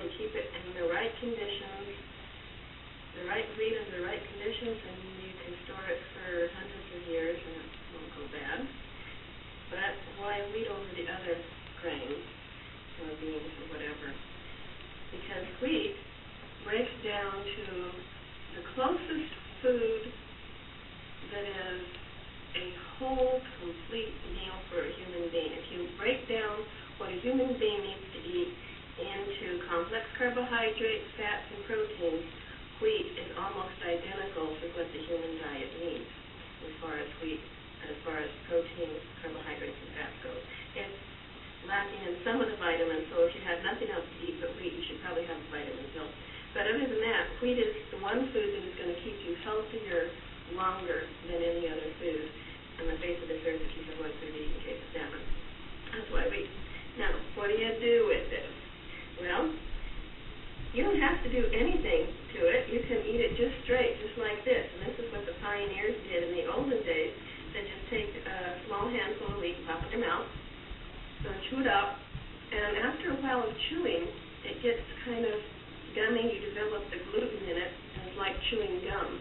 you keep it in the right conditions, the right wheat in the right conditions, and you can store it for hundreds of years and it won't go bad. But why wheat over the other grains or beans or whatever? Because wheat breaks down to the closest food that is a whole, complete meal for a human being. If you break down what a human being needs to eat into complex carbohydrates, fats, and proteins, wheat is almost identical to what the human diet needs as far as wheat, as far as proteins, carbohydrates, and fats go. It's lacking in some of the vitamins, so if you had nothing else to eat but wheat, you should probably have a vitamin pill. But other than that, wheat is the one food that is going to keep you healthier longer than any other food on the face of this earth if you have one food to eat in case of famine. That's why wheat. Now, what do you do with this? Well, you don't have to do anything to it. You can eat it just straight, just like this. And this is what the pioneers did in the olden days. They just take a small handful of wheat, pop it in their mouth, and chew it up. And after a while of chewing, it gets kind of gummy. You develop the gluten in it, and it's like chewing gum.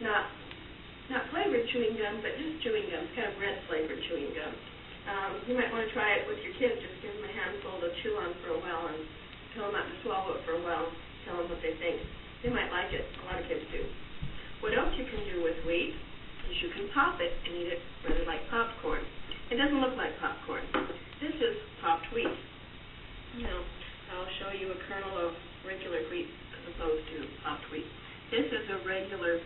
Not flavored chewing gum, but just chewing gum. It's kind of red-flavored chewing gum. You might want to try it with your kids. Just give them a handful to chew on for a while and tell them not to swallow it for a while. Tell them what they think. They might like it. A lot of kids do. What else you can do with wheat is you can pop it and eat it rather like popcorn. It doesn't look like popcorn. This is popped wheat. Now, I'll show you a kernel of regular wheat as opposed to popped wheat. This is a regular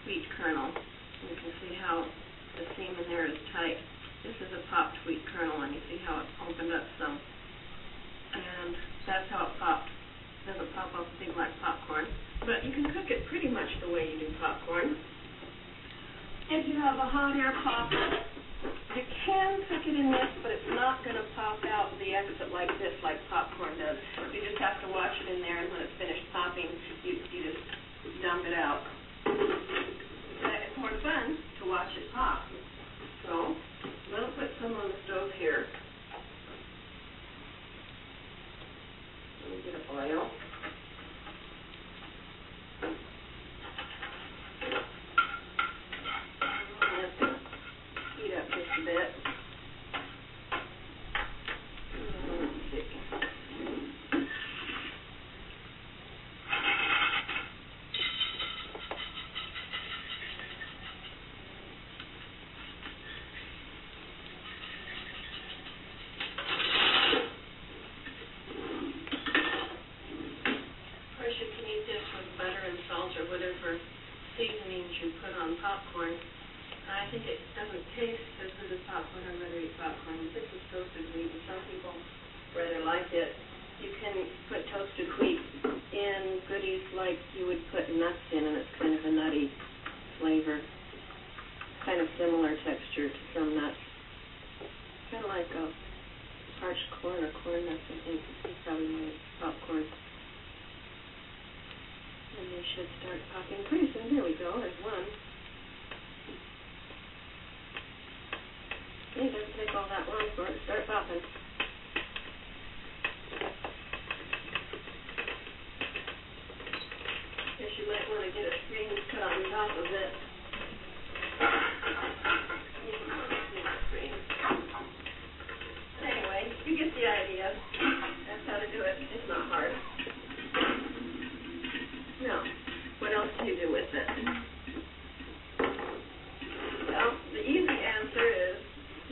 wheat kernel. You can see how the seam in there is tight. This is a popped wheat kernel, and you see how it opened up some. And that's how it popped. It doesn't pop up big like popcorn. But you can cook it pretty much the way you do popcorn. If you have a hot air popper, you can cook it in this, but it's not going to pop out the exit like this, like popcorn does. You just have to watch it in there, and when it's finished popping, you just dump it out. It's more fun to watch it pop. So, I'm going to put some on the stove here. Let me get a boil. Let it heat up just a bit. Let's see. Whatever seasonings you put on popcorn. I think it doesn't taste as good as popcorn. I'd rather eat popcorn. This is toasted wheat, and some people rather like it. You can put toasted wheat in goodies like you would put nuts in, and it's kind of a nutty flavor. Kind of similar texture to some nuts. Kind of like a parched corn or corn nuts, I think. It's probably more popcorn. And they should start popping pretty soon. There we go. There's one. It doesn't take all that long for it to start popping. Guess you might want to get a screen cut on top of it. Anyway, you get the idea. That's how to do it. It's not hard. Now, what else do you do with it? Well, the easy answer is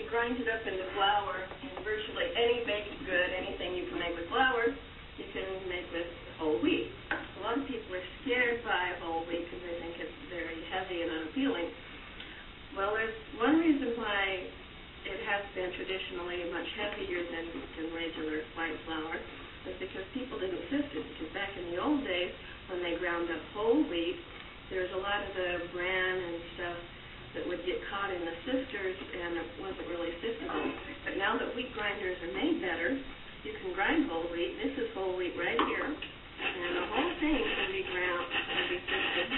you grind it up into flour, and virtually any baked good, anything you can make with flour, you can make with whole wheat. A lot of people are scared by whole wheat because they think it's very heavy and unappealing. Well, there's one reason why it has been traditionally much heavier than regular white flour is because people didn't sift it. Because back in the old days, when they ground up whole wheat, there's a lot of the bran and stuff that would get caught in the sifters, and it wasn't really siftable. But now that wheat grinders are made better, you can grind whole wheat. This is whole wheat right here, and the whole thing can be ground and be sifted.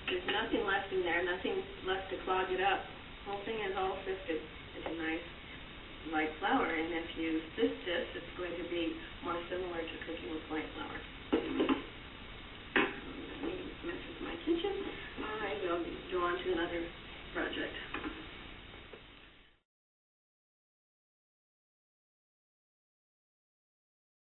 There's nothing left in there, nothing left to clog it up. The whole thing is all sifted into nice white flour, and if you sift this, it's going to be more similar to cooking with white flour. Let me mess with my kitchen. I will go on to another project.